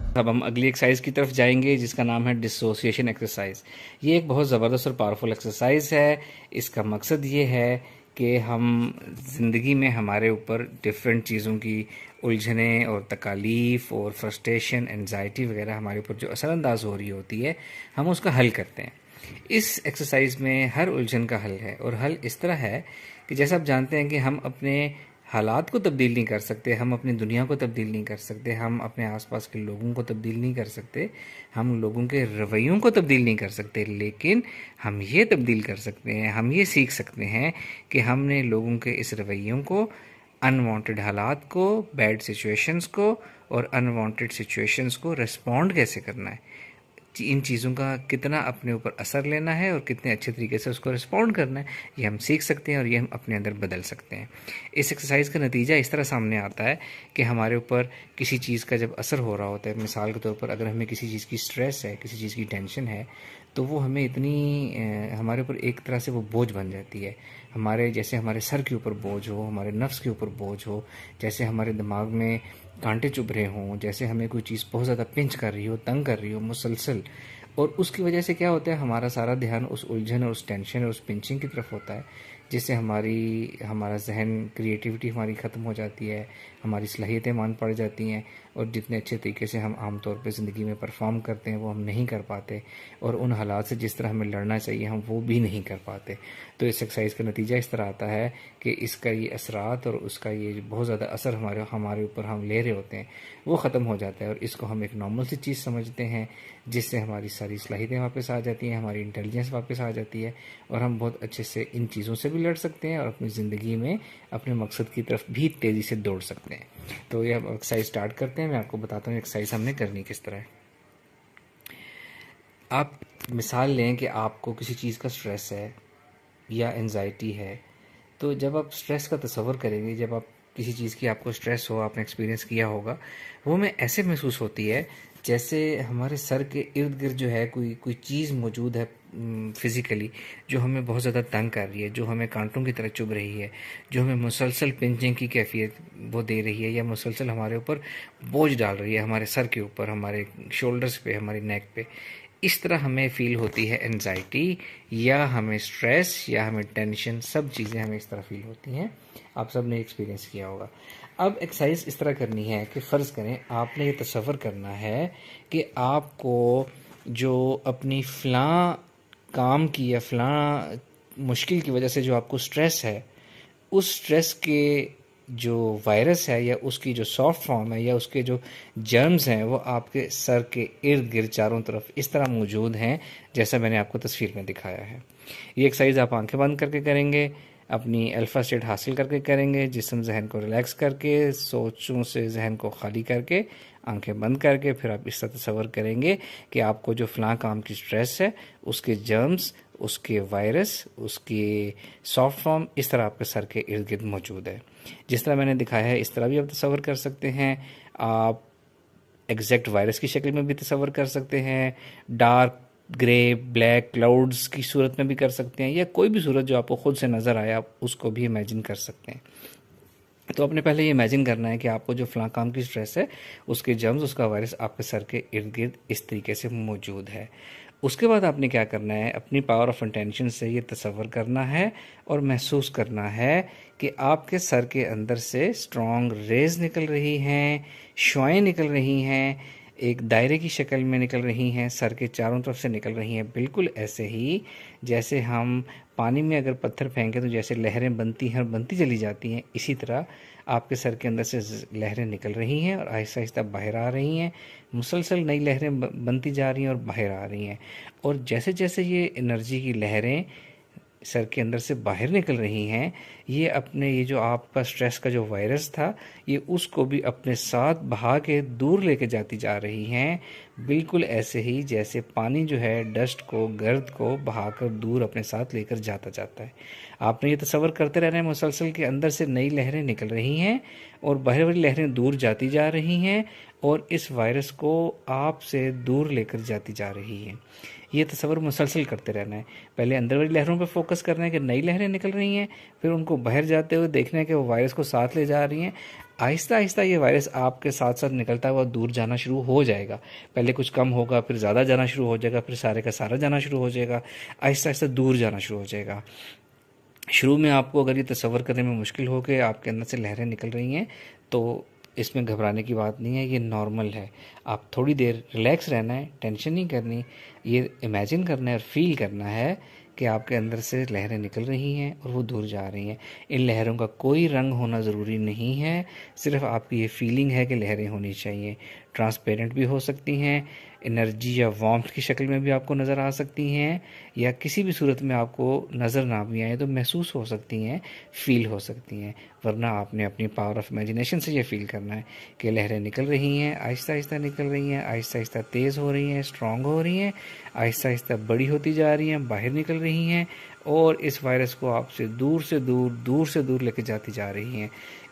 अब हम अगली एक्सरसाइज की तरफ जाएंगे जिसका नाम है डिसोसिएशन एक्सरसाइज। ये एक बहुत ज़बरदस्त और पावरफुल एक्सरसाइज है। इसका मकसद ये है कि हम ज़िंदगी में हमारे ऊपर डिफरेंट चीज़ों की उलझनें और तकालीफ और फ्रस्ट्रेशन एनजाइटी वगैरह हमारे ऊपर जो असरअंदाज हो रही होती है, हम उसका हल करते हैं। इस एक्सरसाइज में हर उलझन का हल है, और हल इस तरह है कि जैसा आप जानते हैं कि हम अपने हालात को तब्दील नहीं कर सकते, हम अपनी दुनिया को तब्दील नहीं कर सकते, हम अपने आसपास के लोगों को तब्दील नहीं कर सकते, हम लोगों के रवैयों को तब्दील नहीं कर सकते, लेकिन हम ये तब्दील कर सकते हैं, हम ये सीख सकते हैं कि हमने लोगों के इस रवैयों को, अनवांटेड हालात को, बैड सिचुएशंस को और अनवांटेड सिचुएशंस को रिस्पॉन्ड कैसे करना है, इन चीज़ों का कितना अपने ऊपर असर लेना है और कितने अच्छे तरीके से उसको रिस्पॉन्ड करना है, ये हम सीख सकते हैं और ये हम अपने अंदर बदल सकते हैं। इस एक्सरसाइज का नतीजा इस तरह सामने आता है कि हमारे ऊपर किसी चीज़ का जब असर हो रहा होता है, मिसाल के तौर पर अगर हमें किसी चीज़ की स्ट्रेस है, किसी चीज़ की टेंशन है, तो वो हमें इतनी हमारे ऊपर एक तरह से वो बोझ बन जाती है। हमारे जैसे हमारे सर के ऊपर बोझ हो, हमारे नफ्स के ऊपर बोझ हो, जैसे हमारे दिमाग में कांटे चुभ रहे हों, जैसे हमें कोई चीज़ बहुत ज़्यादा पिंच कर रही हो, तंग कर रही हो मुसलसल। और उसकी वजह से क्या होता है, हमारा सारा ध्यान उस उलझन और उस टेंशन और उस पिंचिंग की तरफ होता है, जिससे हमारा जहन, क्रिएटिविटी हमारी ख़त्म हो जाती है, हमारी सलाहियतें मान पड़ जाती हैं, और जितने अच्छे तरीके से हम आम तौर पे ज़िंदगी में परफॉर्म करते हैं वो हम नहीं कर पाते, और उन हालात से जिस तरह हमें लड़ना चाहिए हम वो भी नहीं कर पाते। तो इस एक्सरसाइज का नतीजा इस तरह आता है कि इसका ये असरात और उसका ये बहुत ज़्यादा असर हमारे ऊपर हम ले रहे होते हैं वो ख़त्म हो जाता है, और इसको हम एक नॉर्मल सी चीज़ समझते हैं, जिससे हमारी सारी सलाहियतें वापस आ जाती हैं, हमारी इंटेलिजेंस वापस आ जाती है, और हम बहुत अच्छे से इन चीज़ों से भी लड़ सकते हैं और अपनी ज़िंदगी में अपने मकसद की तरफ भी तेज़ी से दौड़ सकते हैं। तो ये हम एक्सरसाइज स्टार्ट करते हैं। मैं आपको बताता हूँ एक्सरसाइज हमने करनी किस तरह है। आप मिसाल लें कि आपको किसी चीज़ का स्ट्रेस है या एनजाइटी है, तो जब आप स्ट्रेस का तसव्वुर करेंगे, जब आप किसी चीज़ की आपको स्ट्रेस हो, आपने एक्सपीरियंस किया होगा, वो हमें ऐसे महसूस होती है जैसे हमारे सर के इर्द गिर्द जो है कोई कोई चीज़ मौजूद है फिज़िकली, जो हमें बहुत ज़्यादा तंग कर रही है, जो हमें कांटों की तरह चुभ रही है, जो हमें मुसलसल पिंचिंग की कैफियत वो दे रही है, या मुसलसल हमारे ऊपर बोझ डाल रही है, हमारे सर के ऊपर, हमारे शोल्डर्स पे, हमारी नेक पे। इस तरह हमें फील होती है एनजाइटी, या हमें स्ट्रेस, या हमें टेंशन, सब चीज़ें हमें इस तरह फील होती हैं। आप सब ने एक्सपीरियंस किया होगा। अब एक्सरसाइज इस तरह करनी है कि फ़र्ज़ करें आपने ये तसव्वुर करना है कि आपको जो अपनी फ़लाँ काम की या फ़लाँ मुश्किल की वजह से जो आपको स्ट्रेस है, उस स्ट्रेस के जो वायरस है या उसकी जो सॉफ्ट फॉर्म है या उसके जो जर्म्स हैं वो आपके सर के इर्द गिर्द चारों तरफ इस तरह मौजूद हैं जैसा मैंने आपको तस्वीर में दिखाया है। ये एक्सरसाइज आप आंखें बंद करके करेंगे, अपनी अल्फ़ा स्टेट हासिल करके करेंगे, जिस्म जहन को रिलैक्स करके, सोचों से जहन को खाली करके, आंखें बंद करके फिर आप इस तरह तसव्वुर करेंगे कि आपको जो फ़लाँ काम की स्ट्रेस है, उसके जर्म्स, उसके वायरस, उसकी सॉफ्ट फॉर्म इस तरह आपके सर के इर्द गिर्द मौजूद है। जिस तरह मैंने दिखाया है इस तरह भी आप तसव्वुर कर सकते हैं। आप एग्जैक्ट वायरस की शक्ल में भी तसव्वुर कर सकते हैं, डार्क ग्रे ब्लैक क्लाउड्स की सूरत में भी कर सकते हैं, या कोई भी सूरत जो आपको खुद से नज़र आए आप उसको भी इमेजिन कर सकते हैं। तो आपने पहले ये इमेजिन करना है कि आपको जो फ़लाँ काम की स्ट्रेस है, उसके जर्म्स, उसका वायरस आपके सर के इर्द गिर्द इस तरीके से मौजूद है। उसके बाद आपने क्या करना है, अपनी पावर ऑफ इंटेंशन से ये तसव्वुर करना है और महसूस करना है कि आपके सर के अंदर से स्ट्रॉन्ग रेज निकल रही हैं, शुआएँ निकल रही हैं, एक दायरे की शक्ल में निकल रही हैं, सर के चारों तरफ से निकल रही हैं, बिल्कुल ऐसे ही जैसे हम पानी में अगर पत्थर फेंकें तो जैसे लहरें बनती हैं और बनती चली जाती हैं, इसी तरह आपके सर के अंदर से लहरें निकल रही हैं और आहिस्ता आहिस्ता बाहर आ रही हैं, मुसलसल नई लहरें बनती जा रही हैं और बाहर आ रही हैं। और जैसे जैसे ये एनर्जी की लहरें सर के अंदर से बाहर निकल रही हैं, ये अपने ये जो आपका स्ट्रेस का जो वायरस था, ये उसको भी अपने साथ बहा के दूर लेके जाती जा रही हैं, बिल्कुल ऐसे ही जैसे पानी जो है डस्ट को, गर्द को बहाकर दूर अपने साथ लेकर जाता जाता है। आपने ये तसव्वुर करते रहना है, मुसलसल के अंदर से नई लहरें निकल रही हैं और बाहर वाली लहरें दूर जाती जा रही हैं और इस वायरस को आपसे दूर लेकर जाती जा रही हैं। ये तसव्वुर मुसलसल करते रहना है। पहले अंदर वाली लहरों पर फोकस करना है कि नई लहरें निकल रही हैं, फिर उनको बाहर जाते हुए देखना है कि वो वायरस को साथ ले जा रही हैं। आहिस्ता आहिस्ता ये वायरस आपके साथ साथ निकलता हुआ दूर जाना शुरू हो जाएगा। पहले कुछ कम होगा, फिर ज़्यादा जाना शुरू हो जाएगा, फिर सारे का सारा जाना शुरू हो जाएगा, आहिस्ता आहिस्ता दूर जाना शुरू हो जाएगा। शुरू में आपको अगर ये तसव्वुर करने में मुश्किल हो कि आपके अंदर से लहरें निकल रही हैं, तो इसमें घबराने की बात नहीं है, ये नॉर्मल है। आप थोड़ी देर रिलैक्स रहना है, टेंशन नहीं करनी, ये इमेजिन करना है और फील करना है कि आपके अंदर से लहरें निकल रही हैं और वो दूर जा रही हैं। इन लहरों का कोई रंग होना ज़रूरी नहीं है, सिर्फ आपकी ये फीलिंग है कि लहरें होनी चाहिए। ट्रांसपेरेंट भी हो सकती हैं, एनर्जी या वार्मथ की शक्ल में भी आपको नज़र आ सकती हैं, या किसी भी सूरत में आपको नज़र ना भी आए तो महसूस हो सकती हैं, फील हो सकती हैं। वरना आपने अपनी पावर ऑफ इमेजिनेशन से ये फील करना है कि लहरें निकल रही हैं, आहिस्ता आहिस्ता निकल रही हैं, आहिस्ता आहिस्ता तेज़ हो रही हैं, स्ट्रॉन्ग हो रही हैं, आहिस्ता आहिस्ता बड़ी होती जा रही हैं, बाहर निकल रही हैं और इस वायरस को आपसे दूर से दूर लेके जाती जा रही हैं।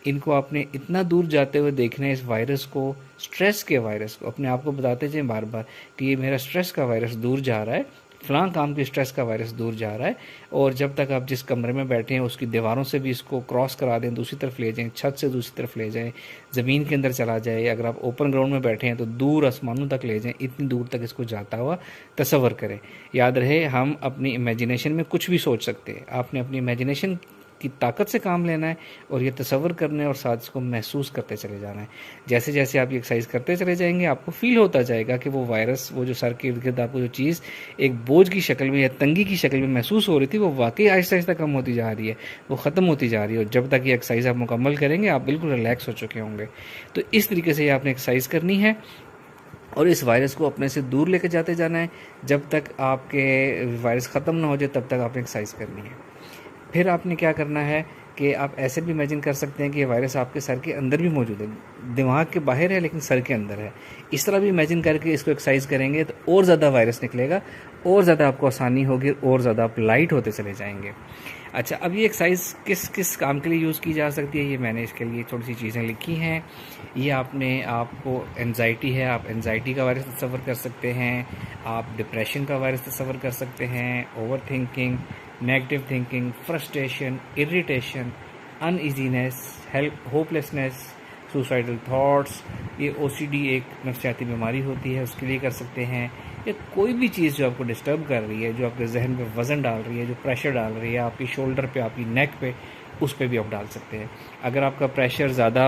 इनको आपने इतना दूर जाते हुए देखना है, इस वायरस को, स्ट्रेस के वायरस को। अपने आप को बताते जाएं बार बार कि ये मेरा स्ट्रेस का वायरस दूर जा रहा है, फलां काम की स्ट्रेस का वायरस दूर जा रहा है। और जब तक आप जिस कमरे में बैठे हैं उसकी दीवारों से भी इसको क्रॉस करा दें, दूसरी तरफ ले जाएं, छत से दूसरी तरफ ले जाएं, ज़मीन के अंदर चला जाए, अगर आप ओपन ग्राउंड में बैठे हैं तो दूर आसमानों तक ले जाएं, इतनी दूर तक इसको जाता हुआ तसव्वुर करें। याद रहे, हम अपनी इमेजिनेशन में कुछ भी सोच सकते हैं। आपने अपनी इमेजिनेशन की ताकत से काम लेना है और ये तसव्वुर करने और साथ इसको महसूस करते चले जाना है। जैसे जैसे आप ये एक्सरसाइज करते चले जाएंगे, आपको फील होता जाएगा कि वो वायरस, वो जो सर के इर्द गिर्द आपको जो चीज़ एक बोझ की शक्ल में या तंगी की शक्ल में महसूस हो रही थी, वो वाकई आहिस्ता आहिस्ता कम होती जा रही है, वो ख़त्म होती जा रही है। और जब तक ये एक्सरसाइज आप मुकम्मल करेंगे, आप बिल्कुल रिलैक्स हो चुके होंगे। तो इस तरीके से ये आपने एक्सरसाइज करनी है और इस वायरस को अपने से दूर लेके जाते जाना है। जब तक आपके वायरस ख़त्म ना हो जाए, तब तक आपने एक्सरसाइज करनी है। फिर आपने क्या करना है कि आप ऐसे भी इमेजिन कर सकते हैं कि ये वायरस आपके सर के अंदर भी मौजूद है, दिमाग के बाहर है लेकिन सर के अंदर है। इस तरह भी इमेजिन करके इसको एक्सरसाइज करेंगे तो और ज़्यादा वायरस निकलेगा, और ज़्यादा आपको आसानी होगी, और ज़्यादा आप लाइट होते चले जाएंगे। अच्छा, अब ये एक्सरसाइज किस किस काम के लिए यूज़ की जा सकती है, ये मैंने इसके लिए थोड़ी सी चीज़ें लिखी हैं। ये आपको एंजाइटी है, आप एंजाइटी का वायरस तस्वर कर सकते हैं, आप डिप्रेशन का वायरस तस्वर कर सकते हैं, over thinking, negative thinking, frustration, irritation, uneasiness, hopelessness, suicidal thoughts, ये OCD एक नफ्सियाती बीमारी होती है, उसके लिए कर सकते हैं। या कोई भी चीज़ जो आपको डिस्टर्ब कर रही है, जो आपके जहन पे वज़न डाल रही है, जो प्रेशर डाल रही है आपकी शोल्डर पे, आपकी नेक पे, उस पर भी आप डाल सकते हैं। अगर आपका प्रेशर ज़्यादा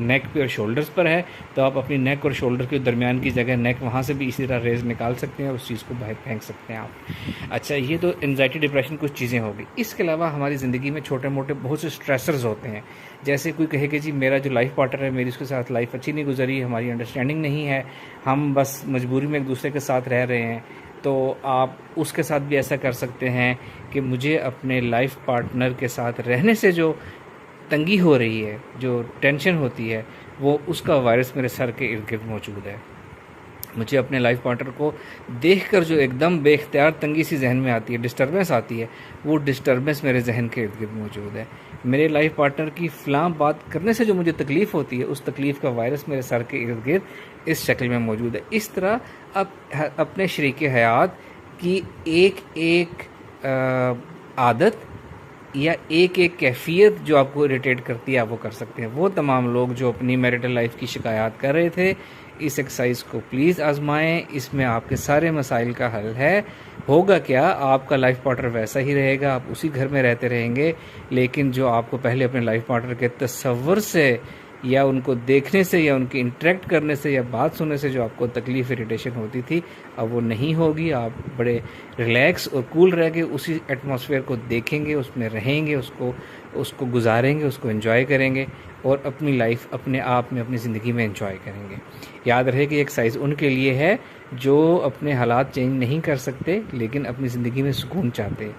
नेक पे और शोल्डर्स पर है तो आप अपनी नेक और शोल्डर के दरमियान की जगह नेक, वहाँ से भी इसी तरह रेज निकाल सकते हैं और उस चीज़ को बाहर फेंक सकते हैं आप। अच्छा, ये तो एंजाइटी डिप्रेशन कुछ चीज़ें होगी। इसके अलावा हमारी ज़िंदगी में छोटे मोटे बहुत से स्ट्रेसर्स होते हैं। जैसे कोई कहे कि जी मेरा जो लाइफ पार्टनर है, मेरी उसके साथ लाइफ अच्छी नहीं गुजरी, हमारी अंडरस्टैंडिंग नहीं है, हम बस मजबूरी में एक दूसरे के साथ रह रहे हैं। तो आप उसके साथ भी ऐसा कर सकते हैं कि मुझे अपने लाइफ पार्टनर के साथ रहने से जो तंगी हो रही है, जो टेंशन होती है, वो उसका वायरस मेरे सर के इर्द गिर्द मौजूद है। मुझे अपने लाइफ पार्टनर को देखकर जो एकदम बेख्तियार तंगी सी जहन में आती है, डिस्टर्बेंस आती है, वो डिस्टर्बेंस मेरे जहन के इर्द गिर्द मौजूद है। मेरे लाइफ पार्टनर की फ़लाँ बात करने से जो मुझे तकलीफ़ होती है, उस तकलीफ़ का वायरस मेरे सर के इर्द गिर्द इस शक्ल में मौजूद है। इस तरह आप अपने शरीक हयात की एक एक आदत या एक एक कैफियत जो आपको इरिटेट करती है, आप वो कर सकते हैं। वो तमाम लोग जो अपनी मैरिटल लाइफ की शिकायत कर रहे थे, इस एक्सरसाइज को प्लीज़ आजमाएं, इसमें आपके सारे मसाइल का हल है। होगा क्या, आपका लाइफ पार्टनर वैसा ही रहेगा, आप उसी घर में रहते रहेंगे, लेकिन जो आपको पहले अपने लाइफ पार्टनर के तस्वर से या उनको देखने से या उनके इंटरेक्ट करने से या बात सुनने से जो आपको तकलीफ, इरिटेशन होती थी, अब वो नहीं होगी। आप बड़े रिलैक्स और कूल रह के उसी एटमॉस्फेयर को देखेंगे, उसमें रहेंगे, उसको गुजारेंगे, उसको एंजॉय करेंगे और अपनी लाइफ अपने आप में, अपनी ज़िंदगी में एंजॉय करेंगे। याद रहे कि एक्सरसाइज उनके लिए है जो अपने हालात चेंज नहीं कर सकते लेकिन अपनी ज़िंदगी में सुकून चाहते हैं।